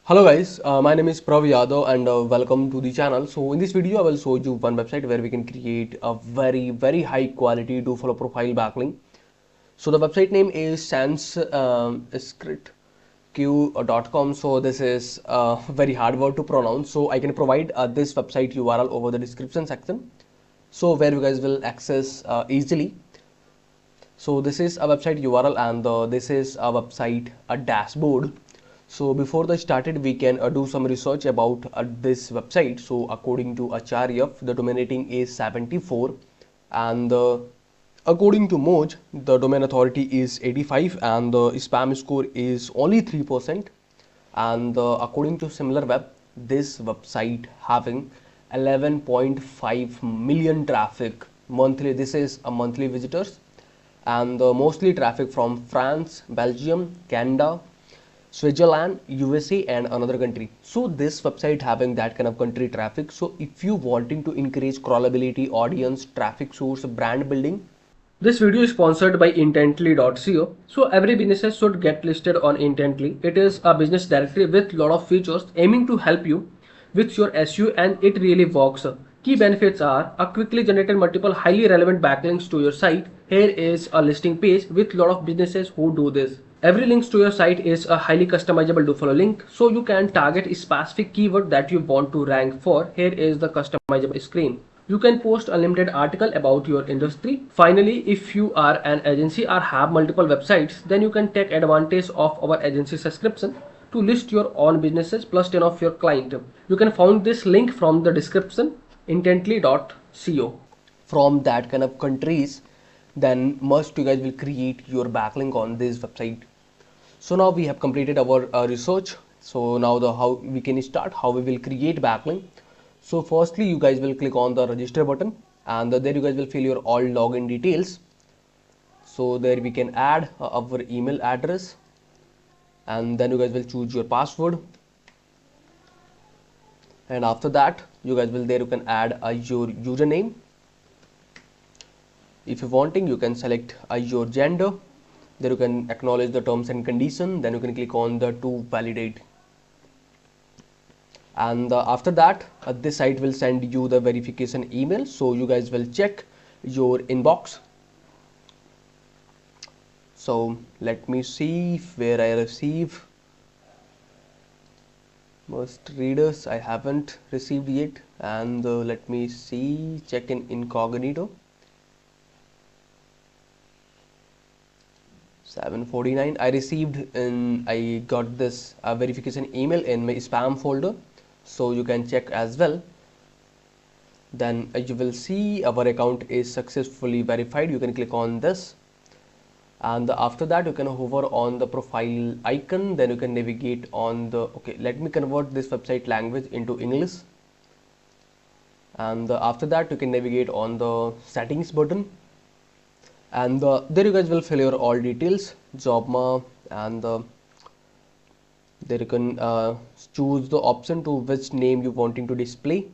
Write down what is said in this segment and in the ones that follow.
Hello guys, my name is Prav Yadav and welcome to the channel. So in this video I will show you one website where we can create a very high quality do follow profile backlink. So the website name is sanscritq.com. So this is a very hard word to pronounce. So I can provide this website URL over the description section. So where you guys will access easily. So this is a website URL and this is a website a dashboard. So before the started we can do some research about this website. So according to Acharya the domain rating is 74 and according to Moj the domain authority is 85 and the spam score is only 3% and according to SimilarWeb this website having 11.5 million traffic monthly. This is a monthly visitors and mostly traffic from France, Belgium, Canada, Switzerland, USA and another country. So this website having that kind of country traffic. So if you wanting to increase crawlability, audience, traffic source, brand building. This video is sponsored by intently.co. So every business should get listed on Intently. It is a business directory with lot of features aiming to help you with your SEO and it really works. Key benefits are a quickly generated multiple highly relevant backlinks to your site. Here is a listing page with lot of businesses who do this. Every link to your site is a highly customizable dofollow link, so you can target a specific keyword that you want to rank for. Here is the customizable screen. You can post unlimited article about your industry. Finally, if you are an agency or have multiple websites, then you can take advantage of our agency subscription to list your own businesses plus 10 of your client. You can find this link from the description intently.co. From that kind of countries, then must you guys will create your backlink on this website. So now we have completed our research. So now the how we can start how we will create backlink. So firstly you guys will click on the register button and there you guys will fill your all login details. So there we can add our email address and then you guys will choose your password and after that you guys will there you can add your username. If you're wanting you can select your gender, there you can acknowledge the terms and condition, then you can click on the to validate and after that this site will send you the verification email, so you guys will check your inbox. So let me see where I receive most readers. I haven't received yet and let me see, check in incognito. 7:49 I received and I got this verification email in my spam folder, so you can check as well. Then you will see our account is successfully verified. You can click on this and after that you can hover on the profile icon, then you can navigate on the okay, let me convert this website language into English and after that you can navigate on the settings button and there you guys will fill your all details, jobma and there you can choose the option to which name you wanting to display.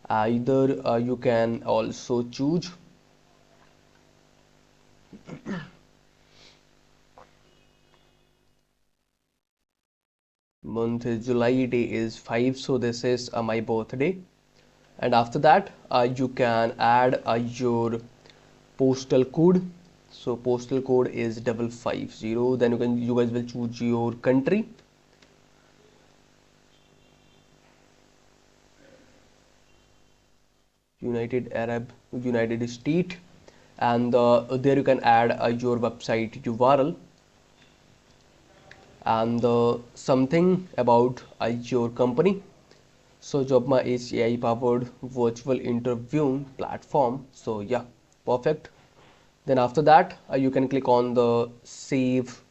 Either you can also choose month is July, day is 5, so this is my birthday and after that you can add your postal code. So postal code is 550, then you guys will choose your country. United States and there you can add your website URL and something about your company. So Jobma is AI powered virtual interviewing platform. So yeah, perfect. Then after that you can click on the save.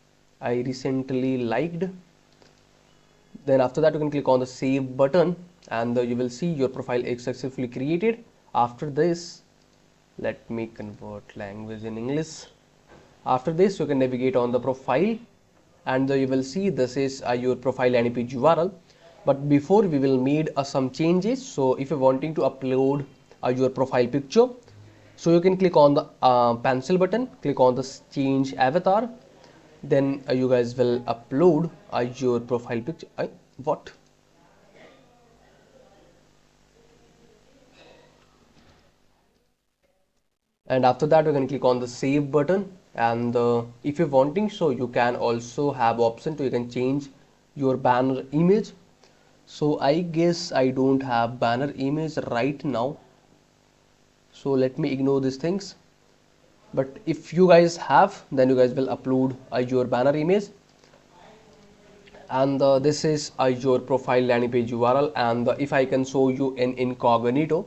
I recently liked. Then after that you can click on the save button and you will see your profile is successfully created. After this, let me convert language in English. After this you can navigate on the profile and you will see this is your profile NP URL. But before we will need some changes. So if you're wanting to upload your profile picture, so you can click on the pencil button, click on the change avatar, then you guys will upload your profile picture. what? And after that you can click on the save button, and if you're wanting, so you can also have option to you can change your banner image. So I guess I don't have banner image right now, so let me ignore these things. But if you guys have, then you guys will upload your banner image. And this is your profile landing page URL. And if I can show you in incognito,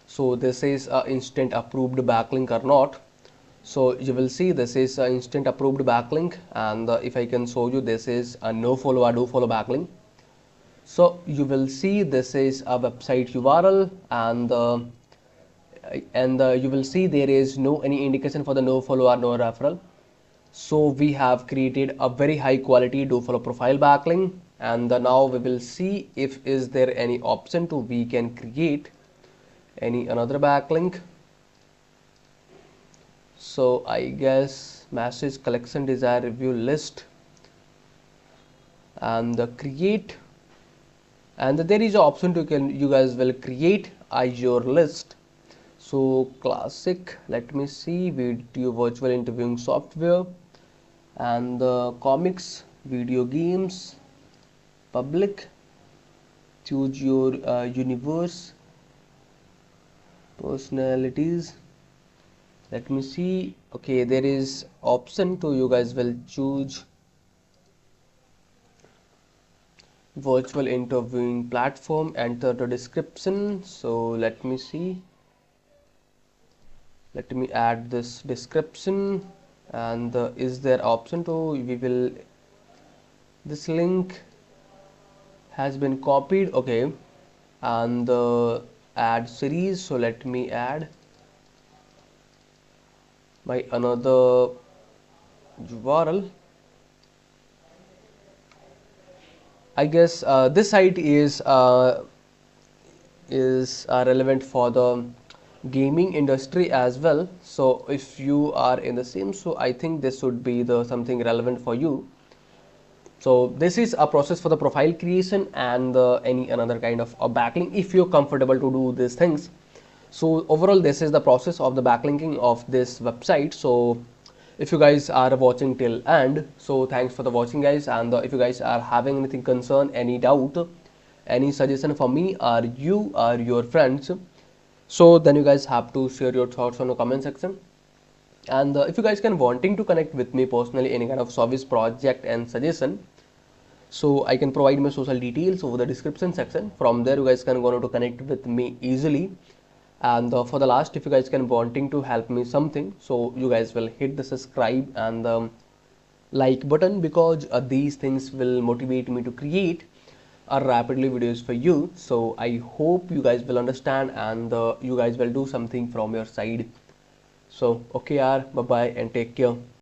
so this is instant approved backlink or not. So you will see this is instant approved backlink, and if I can show you, this is a no follow or do follow backlink. So you will see this is a website URL, and you will see there is no any indication for the no follow or no referral. So we have created a very high quality do follow profile backlink, and now we will see if is there any option to we can create any another backlink. So I guess message collection desire review list, and the create, and there is an option to you guys will create your list. So classic, let me see, video virtual interviewing software, and the comics, video games, public, choose your universe, personalities. Let me see. Okay, there is option to you guys will choose virtual interviewing platform, enter the description. So let me see, let me add this description, and is there option to we will, this link has been copied. Okay, and the add series, so let me add my another URL. I guess this site is relevant for the gaming industry as well. So if you are in the same, so I think this should be the something relevant for you. So this is a process for the profile creation and any another kind of a backlink if you're comfortable to do these things. So overall, this is the process of the backlinking of this website. So if you guys are watching till end, so thanks for the watching guys. And if you guys are having anything concern, any doubt, any suggestion for me or you or your friends, so then you guys have to share your thoughts on the comment section. And if you guys can wanting to connect with me personally, any kind of service project and suggestion, so I can provide my social details over the description section. From there you guys can go to connect with me easily. And for the last, if you guys can wanting to help me something, so you guys will hit the subscribe and the like button, because these things will motivate me to create rapidly videos for you. So I hope you guys will understand, and you guys will do something from your side. So okay, bye bye and take care.